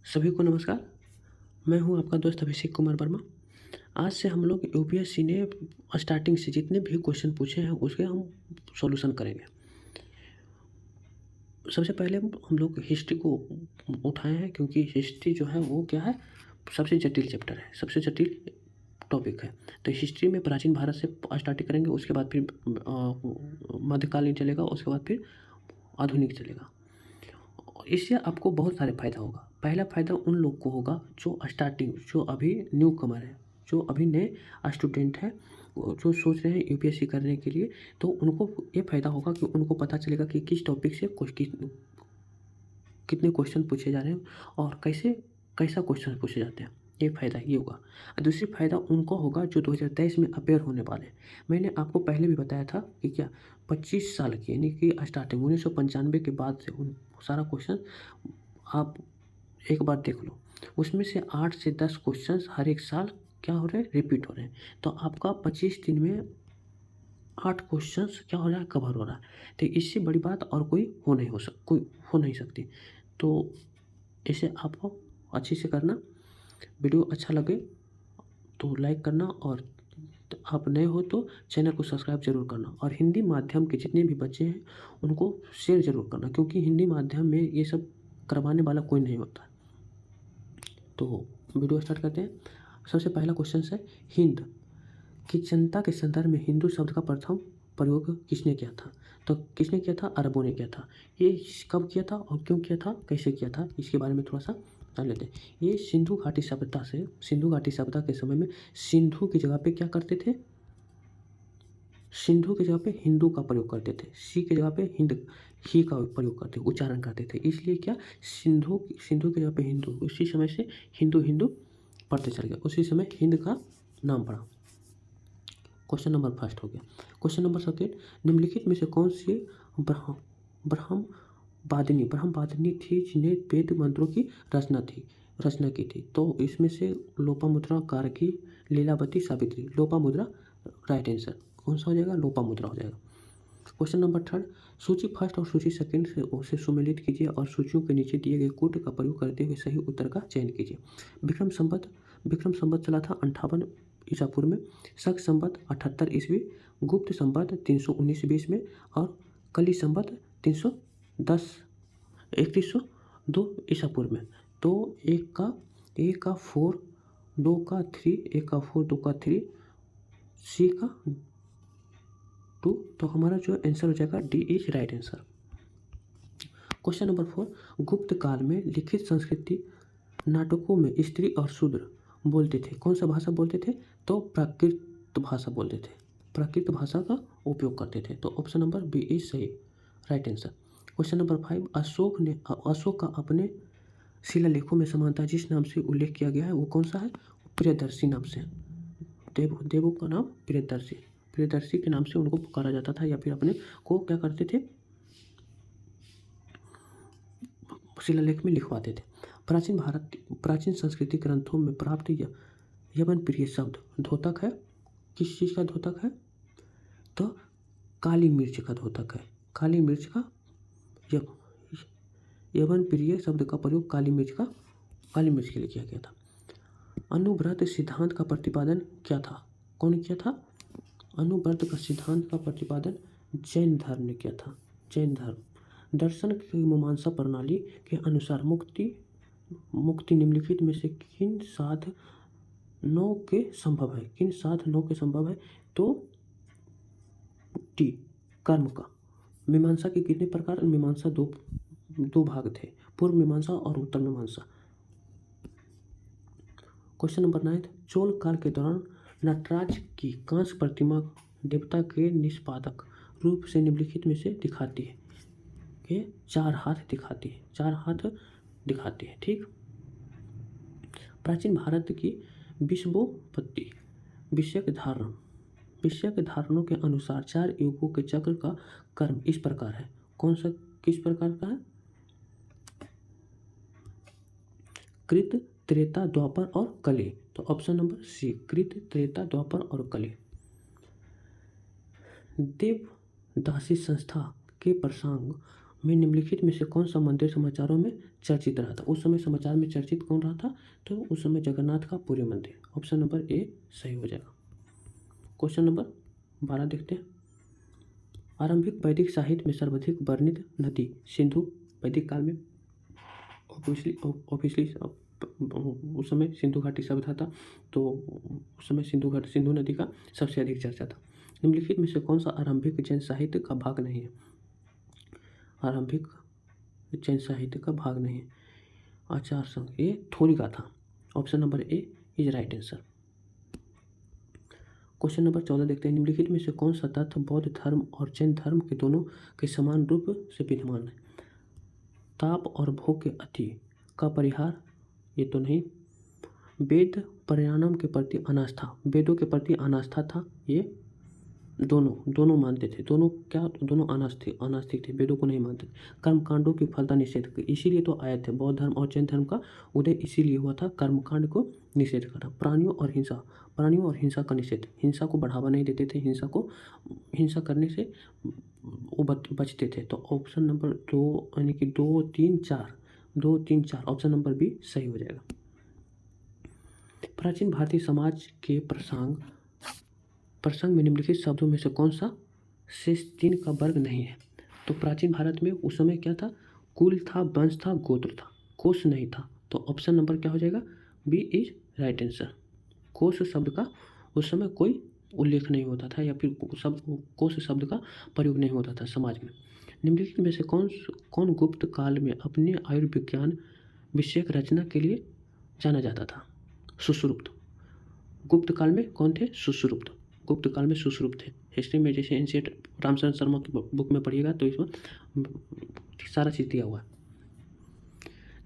सभी को नमस्कार। मैं हूं आपका दोस्त अभिषेक कुमार वर्मा। आज से हम लोग यूपीएससी ने स्टार्टिंग से जितने भी क्वेश्चन पूछे हैं उसके हम सॉल्यूशन करेंगे। सबसे पहले हम लोग हिस्ट्री को उठाए हैं क्योंकि हिस्ट्री जो है वो क्या है, सबसे जटिल चैप्टर है, सबसे जटिल टॉपिक है। तो हिस्ट्री में प्राचीन भारत से स्टार्टिंग करेंगे, उसके बाद फिर मध्यकालीन चलेगा, उसके बाद फिर आधुनिक चलेगा। इससे आपको बहुत सारे फ़ायदा होगा। पहला फ़ायदा उन लोग को होगा जो स्टार्टिंग, जो अभी न्यू कमर है, जो अभी नए स्टूडेंट हैं, जो सोच रहे हैं यूपीएससी करने के लिए, तो उनको ये फ़ायदा होगा कि उनको पता चलेगा कि किस टॉपिक से कितने क्वेश्चन पूछे जा रहे हैं और कैसा क्वेश्चन पूछे जाते हैं। ये फ़ायदा ये होगा। दूसरी फ़ायदा उनको होगा जो 2023 में अपेयर होने वाले हैं। मैंने आपको पहले भी बताया था कि क्या 25 साल की, यानी कि स्टार्टिंग 1995 के बाद से उन सारा क्वेश्चन आप एक बार देख लो। उसमें से 8 से 10 क्वेश्चंस हर एक साल क्या हो रहे हैं, रिपीट हो रहे हैं। तो आपका 25 दिन में 8 क्वेश्चंस क्या हो रहा है, कवर हो रहा है। तो इससे बड़ी बात और कोई हो नहीं सकती। तो इसे आपको अच्छे से करना। वीडियो अच्छा लगे तो लाइक करना, और आप नए हो तो चैनल को सब्सक्राइब जरूर करना। और हिंदी माध्यम के जितने भी बच्चे हैं उनको शेयर जरूर करना, क्योंकि हिंदी माध्यम में ये सब करवाने वाला कोई नहीं होता। तो वीडियो स्टार्ट करते हैं। सबसे पहला क्वेश्चन है, हिंद की जनता के संदर्भ में हिंदू शब्द का प्रथम प्रयोग किसने किया था? तो किसने किया था? अरबों ने किया था। ये कब किया था और क्यों किया था, कैसे किया था, इसके बारे में थोड़ा सा जान लेते हैं। ये सिंधु घाटी सभ्यता के समय में सिंधु की जगह पे क्या करते थे? सिंधु की जगह पे हिंदू का प्रयोग करते थे। सी की जगह पे ही का प्रयोग करते, उच्चारण करते थे। इसलिए क्या, सिंधु की जगह पे हिंदू, उसी समय से हिंदू पढ़ते चल गया, उसी समय हिंद का नाम पड़ा। क्वेश्चन नंबर फर्स्ट हो गया। क्वेश्चन नंबर सेकेंड, निम्नलिखित में से कौन सी ब्रह्मवादिनी थी जिन्हें वेद मंत्रों की रचना की थी? तो इसमें से लोपामुद्रा, गार्गी, लीलावती, सावित्री। Lopamudra right answer. कौन सा हो जाएगा? लोपामुद्रा हो जाएगा। क्वेश्चन नंबर थर्ड, सूची फर्स्ट और सूची सेकंड से सुमेलित कीजिए और सूचियों के नीचे दिए गए कोड का प्रयोग करते हुए सही उत्तर का चयन कीजिए। विक्रम संवत चला था 58 ईसा पूर्व में, शक संवत 78 ईस्वी, गुप्त संवत 319 बीस में, और कली संवत 310 3102 ईसा पूर्व में। तो एक का 4, 2 का 3, 1 का 4, 2 का 3, सी का 2। तो हमारा जो आंसर हो जाएगा D is right answer. Question number 4, गुप्त काल में लिखित संस्कृति नाटकों में स्त्री और शूद्र बोलते थे, कौन सा भाषा बोलते थे? तो प्राकृत भाषा बोलते थे, प्राकृत भाषा का उपयोग करते थे। तो ऑप्शन नंबर बी इज सही, right answer. Question number 5, Ashok का अपने शिलालेखों में समानता जिस नाम से उल्लेख किया गया है वो कौन सा है? प्रियदर्शी नाम से। देवों का नाम प्रियदर्शी के नाम से उनको पुकारा जाता था, या फिर अपने को क्या करते थे, शिलालेख में लिखवाते थे। प्राचीन संस्कृति ग्रंथों में प्राप्त यवन प्रिय शब्द धोतक है। किस चीज़ का धोतक है? तो काली मिर्च का धोतक है। काली मिर्च का यवन प्रिय शब्द का प्रयोग काली मिर्च के लिए किया गया था। अनुव्रत सिद्धांत का प्रतिपादन क्या था? कौन किया था? अनुव्रत का सिद्धांत का प्रतिपादन जैन धर्म ने किया था। जैन धर्म दर्शन की मीमांसा प्रणाली के अनुसार मुक्ति निम्नलिखित में से किन साधनों के संभव है? तो टी कर्म का। मीमांसा के कितने प्रकार? मीमांसा दो भाग थे, पूर्व मीमांसा और उत्तर मीमांसा। क्वेश्चन नंबर 9, चोल काल के दौरान नटराज की कांस्य प्रतिमा देवता के निष्पादक रूप से निम्नलिखित में से दिखाती है कि 4 हाथ दिखाती है। ठीक। प्राचीन भारत की विश्वोत्पत्ति विषयक धारणों के अनुसार 4 युगों के चक्र का क्रम इस प्रकार है। किस प्रकार का है? कृत, त्रेता, द्वापर और कली। तो ऑप्शन नंबर सी, कृत, त्रेता, द्वापर और कली। देवदासी संस्था के प्रसंग में निम्नलिखित में से कौन सा मंदिर समाचारों में चर्चित रहा था? उस समय समाचार में चर्चित कौन रहा था? तो उस समय जगन्नाथ का पुरी मंदिर। ऑप्शन नंबर ए सही हो जाएगा। क्वेश्चन नंबर 12 देखते हैं। आरंभिक वैदिक साहित्य में सर्वाधिक वर्णित नदी सिंधु वैदिक काल में ऑब्वियसली उस समय सिंधु घाटी सभ्यता था, तो उस समय सिंधु नदी का सबसे अधिक चर्चा था। निम्नलिखित में से कौन सा आरंभिक जैन साहित्य का भाग नहीं है? आरंभिक जैन साहित्य का भाग नहीं है। आचार संघ, ये थोड़ी गाथा। Option number A is right answer. Question number 14 देखते हैं। निम्नलिखित में से कौन सा तथ्य बौद्ध धर्म और जैन धर्म के दोनों के समान रूप से विद्यमान है? ताप और भोग के अति का परिहार, ये तो नहीं। वेद परिणाम के प्रति अनास्था, वेदों के प्रति अनास्था था, ये दोनों मानते थे। दोनों अनास्तिक थे, वेदों को नहीं मानते। कर्मकांडों की फलता निषेध, इसीलिए तो आए थे। बौद्ध धर्म और जैन धर्म का उदय इसीलिए हुआ था, कर्मकांड को निषेध करना। प्राणियों और हिंसा का निषेध, हिंसा को बढ़ावा नहीं देते थे, हिंसा करने से वो बचते थे। तो ऑप्शन नंबर 2 यानी कि 2, 3, 4 ऑप्शन नंबर बी सही हो जाएगा। प्राचीन भारतीय समाज के प्रसंग में निम्नलिखित शब्दों में से कौन सा शेष 3 का वर्ग नहीं है? तो प्राचीन भारत में उस समय क्या था? कुल था, वंश था, गोत्र था, कोश नहीं था। तो ऑप्शन नंबर क्या हो जाएगा? B is right answer. कोश शब्द का उस समय कोई उल्लेख नहीं होता था, या फिर कोश शब्द का प्रयोग नहीं होता था समाज में। निम्नलिखित में से कौन गुप्त काल में अपने आयुर्विज्ञान विषयक रचना के लिए जाना जाता था? सुश्रुत। गुप्त काल में कौन थे? सुश्रुत। गुप्त काल में सुश्रुत थे। हिस्ट्री में जैसे एंशिएंट रामचंद्र शर्मा की बुक में पढ़िएगा तो इसमें सारा चीज़ दिया हुआ है।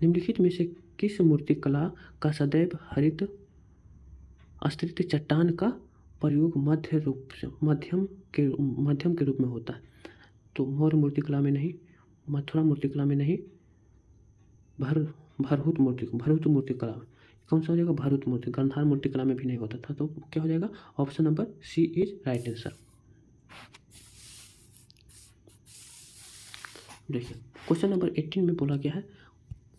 निम्नलिखित में से किस मूर्तिकला का सदैव हरित अस्तित्व चट्टान का प्रयोग मध्यम के रूप में होता है? तो मौर्य मूर्तिकला में नहीं, मथुरा मूर्तिकला में नहीं, भरहुत मूर्तिकला में। कौन सा हो जाएगा? भरहुत मूर्ति। गांधार मूर्तिकला में भी नहीं होता था, तो क्या हो जाएगा? Option number C is right answer. देखिए क्वेश्चन नंबर 18 में बोला गया है।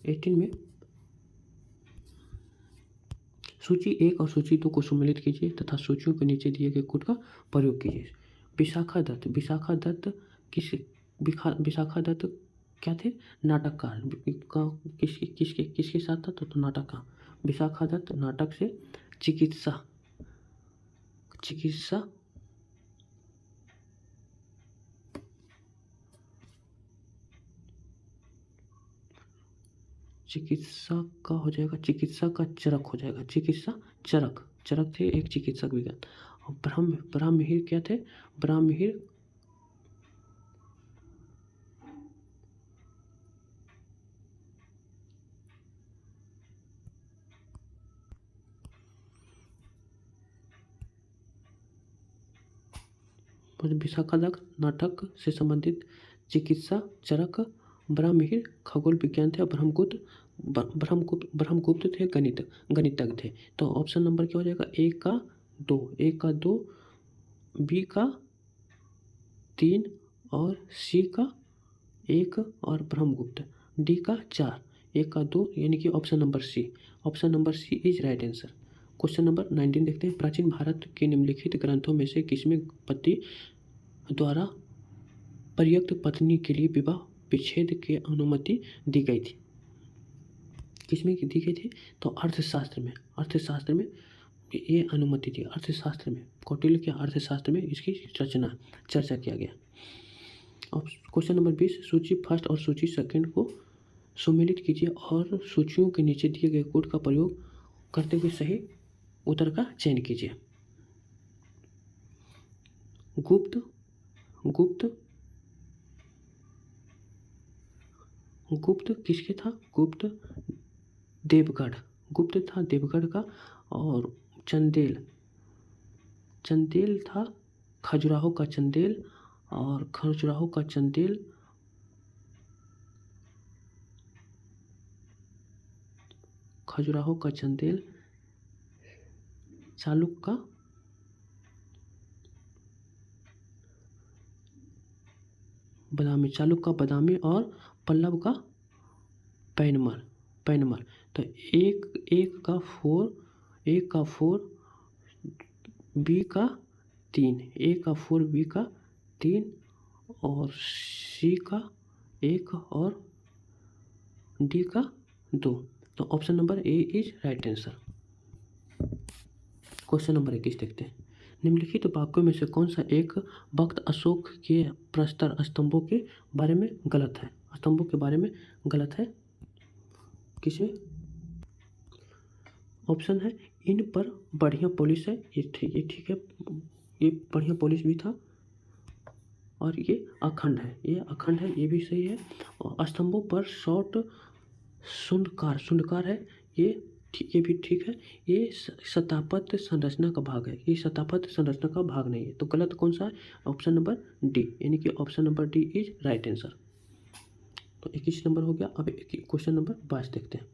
18 में सूची 1 और सूची 2 को सम्मिलित कीजिए तथा सूचियों के नीचे दिए गए कोड का प्रयोग कीजिए। विशाखा दत्त क्या थे? नाटककार। किसके साथ था? तो नाटक का। विशाखा दत्त नाटक से चिकित्सा का हो जाएगा, चिकित्सा का चरक हो जाएगा। चरक थे एक चिकित्सक विज्ञान। और ब्रह्ममिहिर क्या थे? ब्रह्ममिहिर विशाखा दत्त नाटक से संबंधित चिकित्सा चरक, ब्रह्ममिहिर खगोल विज्ञान थे, और ब्रह्मगुप्त थे गणितज्ञ थे। तो ऑप्शन नंबर क्या हो जाएगा? ए का 2, बी का 3 और सी का 1 और ब्रह्मगुप्त, डी का 4, 1 का 2 यानी कि option number C is right answer. Question number 19 देखते हैं। प्राचीन भारत के निम्नलिखित ग्रंथों में से किसमें पति द्वारा पर्याप्त पत्नी के लिए विवाह विच्छेद की अनुमति दी गई थी? किसमें दी गई थी? तो अर्थशास्त्र में ये अनुमति थी। अर्थशास्त्र में, कौटिल्य के अर्थशास्त्र में इसकी चर्चा किया गया। अब क्वेश्चन नंबर 20, सूची फर्स्ट और सूची सेकंड को सम्मिलित कीजिए और सूचियों के नीचे दिए गए कोड का प्रयोग करते हुए सही उत्तर का चयन कीजिए। गुप्त किसके था? गुप्त था देवगढ़ का। और चंदेल था खजुराहो का चंदेल, और खजुराहो का चंदेल चालुक्य का बदामी, चालुक का बदामी और पल्लव का पैनमल। तो एक का 4 बी का 3, ए का 4 बी का 3 और सी का 1 और डी का 2। तो option number A is right answer. Question number 21 देखते हैं। निम्नलिखित वाक्यों में से कौन सा एक वक्त अशोक के प्रस्तर स्तंभों के बारे में गलत है? स्तंभों के बारे में गलत है किसमें? ऑप्शन है इन पर बढ़िया पॉलिश है, ये ठीक है, ये बढ़िया पॉलिश भी था। और ये अखंड है, ये भी सही है। और स्तंभों पर शॉर्ट शुंडकार है, ये भी ठीक है। ये शतापथ संरचना का भाग है, ये शतापथ संरचना का भाग नहीं है। तो गलत कौन सा है? ऑप्शन नंबर डी, यानी कि option number D is right answer. तो 21 नंबर हो गया। अब क्वेश्चन नंबर 22 देखते हैं।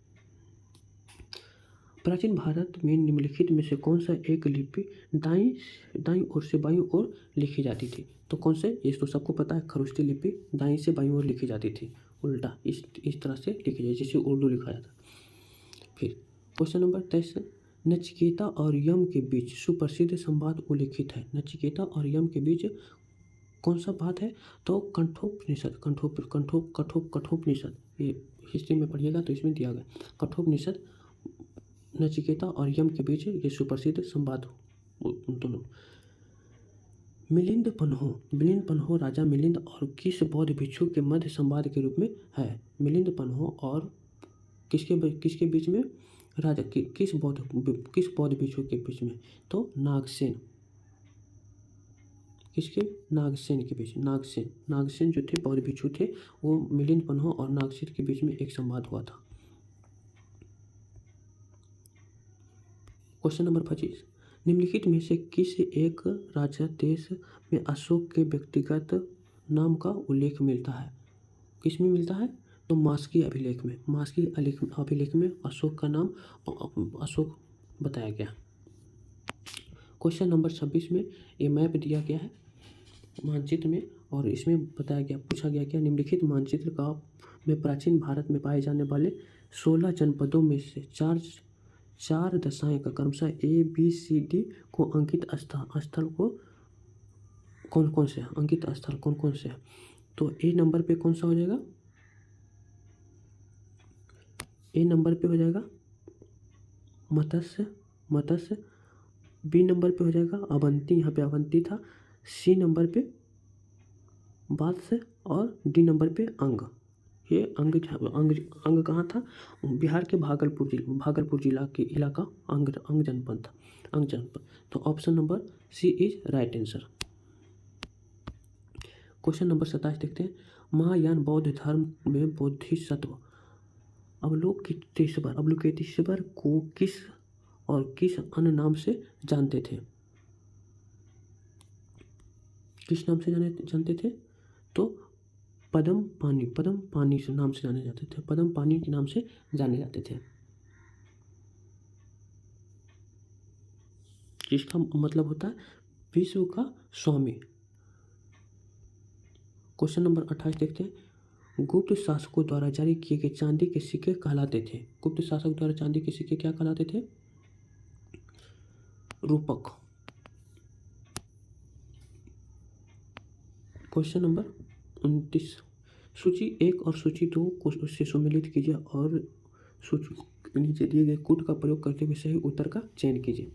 प्राचीन भारत में निम्नलिखित में से कौन सा एक लिपि दाईं ओर से बाईं ओर लिखी जाती थी? तो कौन से? ये तो सबको पता है, खरोष्ठी लिपि दाईं से बाईं ओर लिखी जाती थी, उल्टा इस तरह से लिखी जाती, जिसे उर्दू लिखा जाता। फिर क्वेश्चन नंबर 23, नचिकेता और यम के बीच सुप्रसिद्ध संवाद उल्लिखित है। नचिकेता और यम के बीच कौन सा बात है? तो कठोपनिषद, ये हिस्ट्री में पढ़िएगा तो इसमें दिया गया। कठोपनिषद नचिकेता और यम के बीच ये सुप्रसिद्ध संवाद दोनों। मिलिंद पन्हो राजा मिलिंद और किस बौद्ध भिक्षु के मध्य संवाद के रूप में है? मिलिंद पन्हो और किसके बीच में? राजा किस बौद्ध भिक्षु के बीच में? तो नागसेन। किसके? नागसेन के बीच। नागसेन जो थे बौद्ध भिक्षु थे, वो मिलिंद पन्हो और नागसेन के बीच में एक संवाद हुआ था। क्वेश्चन नंबर 25, निम्नलिखित में से किस एक राजा देश में अशोक के व्यक्तिगत नाम का उल्लेख मिलता है? किस में मिलता है? तो मास्की अभिलेख में अशोक का नाम अशोक बताया गया। क्वेश्चन नंबर 26 में ये मैप दिया गया है मानचित्र में, और इसमें पूछा गया क्या निम्नलिखित मानचित्र का में प्राचीन भारत में पाए जाने वाले 16 जनपदों में से चार दशाएं का क्रमशः ए बी सी डी को अंकित स्थल को कौन से हैं? तो ए नंबर पे कौन सा हो जाएगा? ए नंबर पे हो जाएगा मत्स्य। बी नंबर पे हो जाएगा अवंती, यहाँ पे अवंती था। सी नंबर पे वात्स्य और डी नंबर पे अंग। ये अंग कहाँ था? बिहार के भागलपुर जिला के इलाका अंग जनपद था। तो option number C is right answer. Question number 27 देखते हैं। महायान बौद्ध धर्म में बोधिसत्व अवलोकितेश्वर को किस अन्य नाम से जानते थे? किस नाम से जानते थे? तो पद्म पानी से नाम से जाने जाते थे। पद्म पानी के नाम से जाने जाते थे, जिसका मतलब होता है विश्व का स्वामी। क्वेश्चन नंबर 28 देखते हैं। गुप्त शासकों द्वारा जारी किए गए चांदी के सिक्के कहलाते थे? गुप्त शासक द्वारा चांदी के सिक्के क्या कहलाते थे? रूपक। क्वेश्चन नंबर 29, सूची 1 और सूची 2 को उससे सम्मिलित कीजिए और सूची नीचे दिए गए कूट का प्रयोग करते हुए सही उत्तर का चयन कीजिए।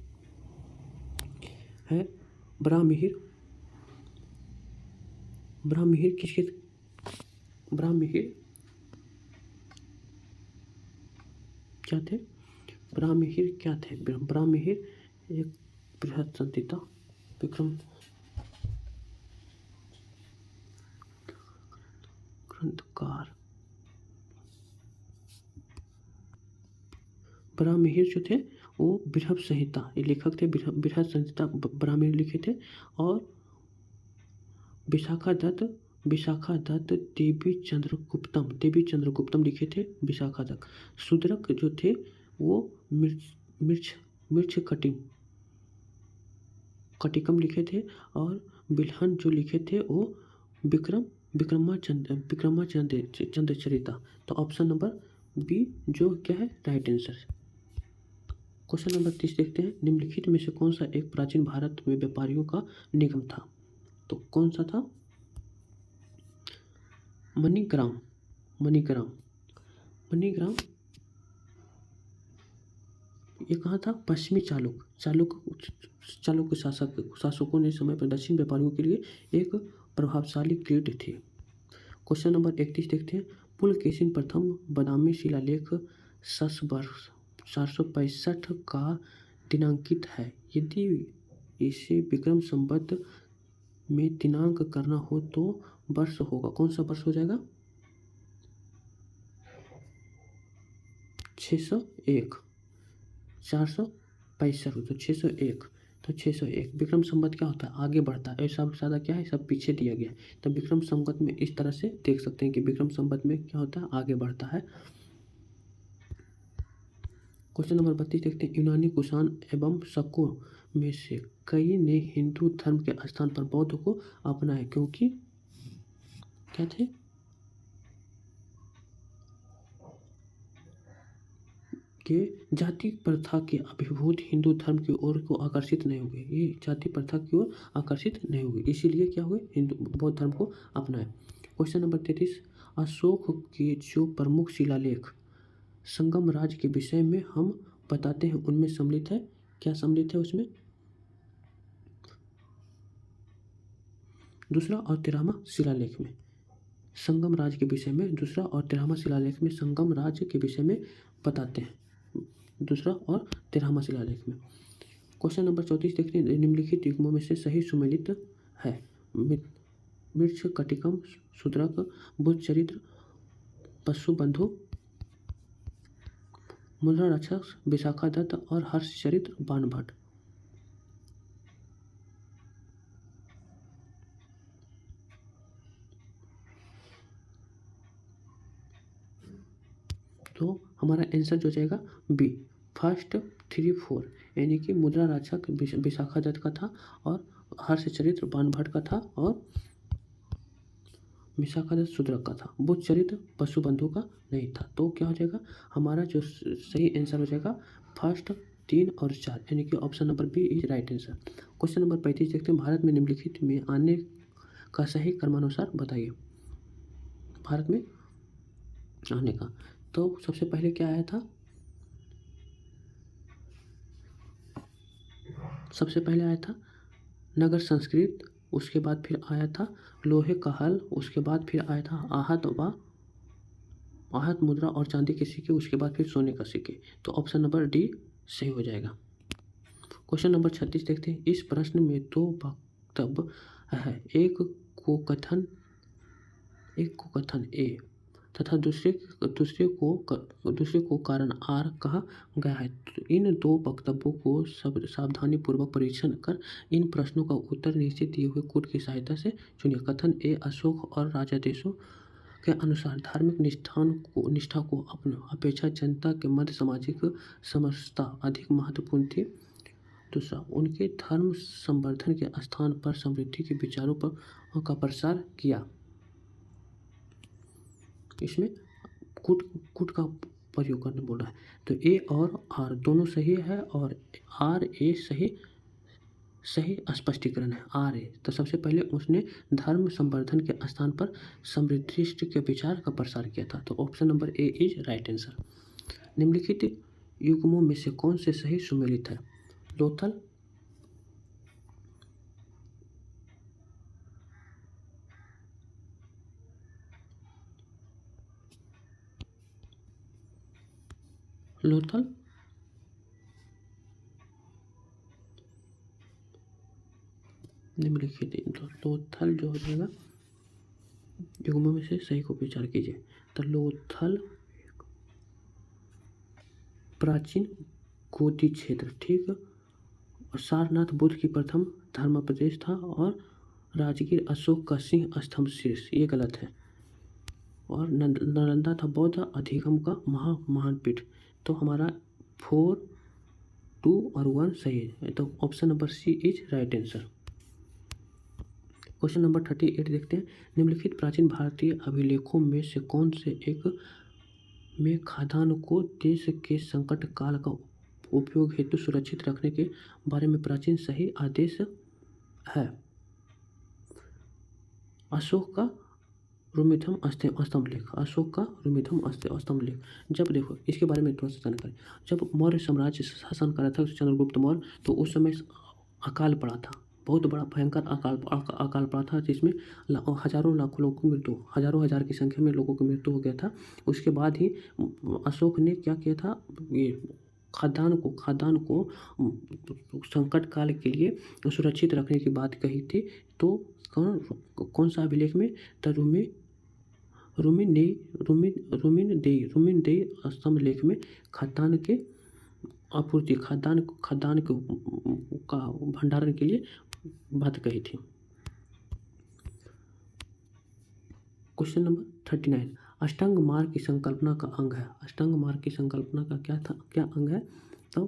है ब्राह्महिर क्या थे? ब्राह्महिर एक बृहद संहिता विक्रम ग्रंथकार। ब्राह्महिर जो थे वो बृहद संहिता, ये लेखक थे, बृहद संहिता ब्राह्महिर लिखे थे। और विशाखा दत्त देवी चंद्रगुप्तम लिखे थे विशाखा दत्त। शूद्रक जो थे वो मिर्च कटिकम लिखे थे। और बिल्हन जो लिखे थे वो विक्रम चंद्र चरिता। तो ऑप्शन नंबर बी जो क्या है राइट आंसर। क्वेश्चन नंबर 30 देखते हैं, निम्नलिखित में से कौन सा एक प्राचीन भारत में व्यापारियों का निगम था? तो कौन सा था? मणिग्राम। मणिग्राम मणिग्राम ये कहाँ था? पश्चिमी चालुक्य शासकों ने समय पर दक्षिण व्यापारियों के लिए एक प्रभावशाली ग्रिड थी। क्वेश्चन नंबर 31 देखते हैं, पुलकेशिन प्रथम बादामी शिलालेख सस वर्ष 465 का दिनांकित है। यदि इसे विक्रम संवत में दिनांक करना हो तो वर्ष होगा, कौन सा वर्ष हो जाएगा? 601। 465 तो 601। तो 601 विक्रम संवत क्या होता है? आगे बढ़ता है। ऐसा ज़्यादा क्या है, सब पीछे दिया गया है। तो विक्रम संवत में इस तरह से देख सकते हैं कि विक्रम संवत में क्या होता है? आगे बढ़ता है। क्वेश्चन नंबर 32 देखते हैं, यूनानी कुषाण एवं शकों में से कई ने हिंदू धर्म के स्थान पर बौद्ध को अपनाया क्योंकि क्या थे? कि जाति प्रथा के अभिभूत हिंदू धर्म की ओर को आकर्षित नहीं हुए। ये जाति प्रथा की ओर आकर्षित नहीं हुए, इसीलिए क्या हुए? हिंदू बौद्ध धर्म को अपनाए। क्वेश्चन नंबर 33, अशोक के जो प्रमुख शिलालेख संगम राज के विषय में हम बताते हैं उनमें सम्मिलित है, क्या सम्मिलित है उसमें? दूसरा और 13वां शिलालेख में संगम राज के विषय में, दूसरा और 13वां शिलालेख में संगम राज के विषय में बताते हैं, दूसरा और 13वां शिलालेख में। क्वेश्चन नंबर 34 देखते हैं, निम्नलिखित युग्मों में से सही सुमेलित है? मृक्ष कटिकम शूद्रक बुद्ध चरित्र पशु बंधु मुद्रा रक्षक विशाखा दत्त और हर्ष चरित्र बाणभट्ट। तो हमारा आंसर जो जाएगा बी, फर्स्ट 3 4, यानी कि मुद्रा रक्षक विशाखा दत्त का था और हर्ष चरित्र बाणभट्ट का था और विशाखा दत्त शूद्रक का था। बुद्ध चरित्र पशु बंधु का नहीं था। तो क्या हो जाएगा हमारा जो सही आंसर हो जाएगा फर्स्ट 3 और 4, यानी कि option number B is right answer. Question number 35 देखते हैं, भारत में निम्नलिखित में आने का सही क्रमानुसार बताइए। भारत में आने का तो सबसे पहले क्या आया था? सबसे पहले आया था नगर संस्कृत, उसके बाद फिर आया था लोहे का हल, उसके बाद फिर आया था आहत मुद्रा और चांदी के सिक्के, उसके बाद फिर सोने का सिक्के। तो ऑप्शन नंबर डी सही हो जाएगा। क्वेश्चन नंबर 36 देखते हैं, इस प्रश्न में 2 वक्तव्य है, एक को कथन ए तथा दूसरे को कारण आर कहा गया है। तो इन 2 वक्तव्यों को सावधानी पूर्वक परीक्षण कर इन प्रश्नों का उत्तर नीचे दिए हुए कोड की सहायता से चुनिए। कथन ए, अशोक और राजादेशों के अनुसार धार्मिक निष्ठा को अपेक्षा जनता के मध्य सामाजिक समरसता अधिक महत्वपूर्ण थी। दूसरा, उनके धर्म संवर्धन के स्थान पर समृद्धि के विचारों का प्रसार किया। इसमें कुट का प्रयोग करने बोला है। तो ए और आर दोनों सही है और आर ए सही स्पष्टीकरण है। आर ए तो सबसे पहले उसने धर्म संवर्धन के स्थान पर समृद्धि के विचार का प्रसार किया था। तो option number A is right answer. निम्नलिखित युग्मों में से कौन से सही सुमेलित है? लोथल, निम्नलिखित लोथल जो हो जाएगा युग्मों में से सही को विचार कीजिए। तो लोथल प्राचीन गोदी क्षेत्र, ठीक, और सारनाथ बुद्ध की प्रथम धर्मोपदेश था और राजगीर अशोक का सिंह स्तंभ शीर्ष, ये गलत है। और नालंदा था बौद्ध अधिगम का महान पीठ। तो हमारा 4 2 और 1 सही है। तो option number C is right answer. Question number 38 देखते हैं। निम्नलिखित प्राचीन भारतीय अभिलेखों में से कौन से एक में खाद्यान्न को देश के संकट काल का उपयोग हेतु सुरक्षित रखने के बारे में प्राचीन सही आदेश है? अशोक का रुमिथम स्तंभ लेख, अशोक का रुमिथम स्तंभ लेख। जब देखो इसके बारे में थोड़ा सा जानकारी, जब मौर्य साम्राज्य शासन कर रहा था चंद्रगुप्त मौर्य, तो उस समय अकाल पड़ा था, बहुत बड़ा भयंकर अकाल पड़ा था, जिसमें हजारों लाखों लोगों की मृत्यु, हजारों हजार की संख्या में लोगों की मृत्यु हो गया था। उसके बाद ही अशोक ने क्या किया था, ये खाद्यान्न को संकट काल के लिए सुरक्षित रखने की बात कही थी। तो कौन सा अभिलेख में? रुमिनदेई स्तंभ लेख में खाद्यान्न के आपूर्ति, खाद्यान्न का भंडारण के लिए बात कही थी। क्वेश्चन नंबर 39, अष्टांग मार्ग की संकल्पना का अंग है। अष्टांग मार्ग की संकल्पना का क्या अंग है? तो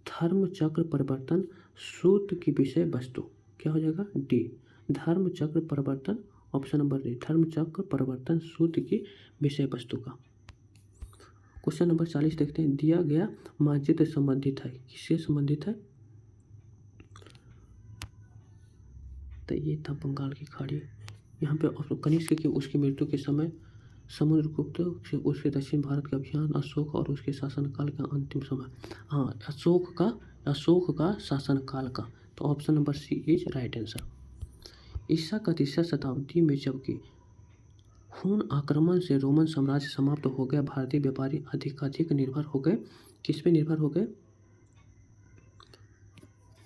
धर्म चक्र परिवर्तन सूत्र की विषय वस्तु, क्या हो जाएगा? डी, धर्म चक्र परिवर्तन, ऑप्शन नंबर डी, धर्म चक्र परिवर्तन सूत्र की विषय वस्तु का। क्वेश्चन नंबर 40 देखते हैं। दिया गया मानचित्र संबंधित है, किससे संबंधित है? तो ये था बंगाल की खाड़ी। यहाँ पे कनिष्क की उसकी मृत्यु के समय, समुद्रगुप्त से उसके दक्षिण भारत का अभियान, अशोक और उसके शासनकाल का अंतिम समय। हाँ, अशोक का शासनकाल का। तो option number C is right answer. ईसा का 3रा शताब्दी में जबकि हुन आक्रमण से रोमन साम्राज्य समाप्त हो गया, भारतीय व्यापारी अधिकाधिक निर्भर हो गए। किस पे निर्भर हो गए?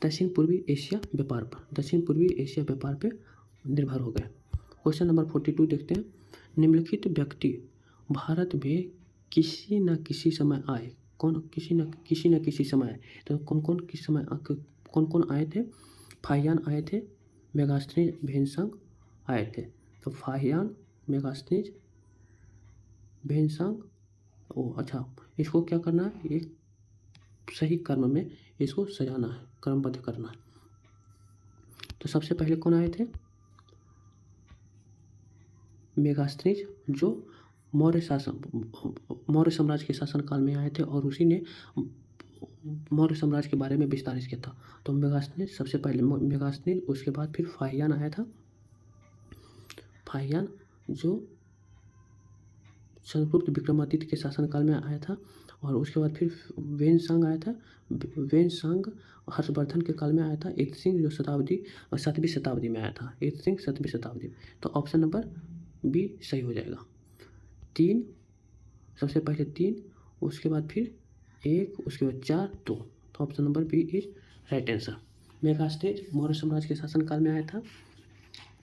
दक्षिण पूर्वी एशिया व्यापार पर, दक्षिण पूर्वी एशिया व्यापार पे निर्भर हो गए। क्वेश्चन नंबर 42 देखते हैं। निम्नलिखित व्यक्ति भारत में किसी न किसी समय आए। कौन किसी न किसी समय आए? तो कौन कौन आए थे? फाहियान आए थे, मेगास्थनीज, भीमसेन आए थे। तो फाहियान, मेगास्थनीज, भीमसेन। अच्छा, इसको क्या करना है? एक सही क्रम में इसको सजाना है, क्रमबद्ध करना है। तो सबसे पहले कौन आए थे? मेगास्थनीज, जो मौर्य साम्राज्य के शासनकाल में आए थे और उसी ने मौर्य साम्राज्य के बारे में विस्तारित किया था। तो मेगास्थनीज सबसे पहले, मेगास्थनीज, उसके बाद फिर फाहियान आया था, फाहियान जो चंद्रगुप्त विक्रमादित्य के शासनकाल में आया था, और उसके बाद फिर वेनसांग आया था। वेनसांग हर्षवर्धन के काल में आया था। एतसिंग जो 7वीं शताब्दी में आया था, एतसिंग 7वीं शताब्दी में। तो ऑप्शन नंबर बी सही हो जाएगा। 3, सबसे पहले 3, उसके बाद फिर 1, उसके बाद 4, 2। तो option number B is right answer. Megasthenes Maurya साम्राज्य के शासनकाल में आया था।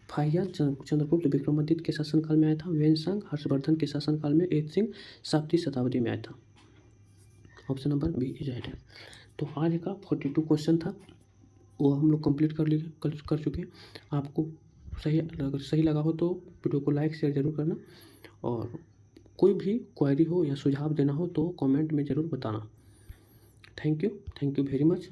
फाहियान चंद्रगुप्त विक्रमादित्य के शासनकाल में आया था। वेनसांग हर्षवर्धन के शासनकाल में। एतसिंग 7वीं शताब्दी में आया था। Option number B is right है। तो आज का 42 क्वेश्चन था, वो हम लोग कंप्लीट कर चुके। आपको अगर सही लगा हो तो वीडियो को लाइक शेयर जरूर करना, और कोई भी क्वेरी हो या सुझाव देना हो तो कमेंट में ज़रूर बताना। Thank you very much.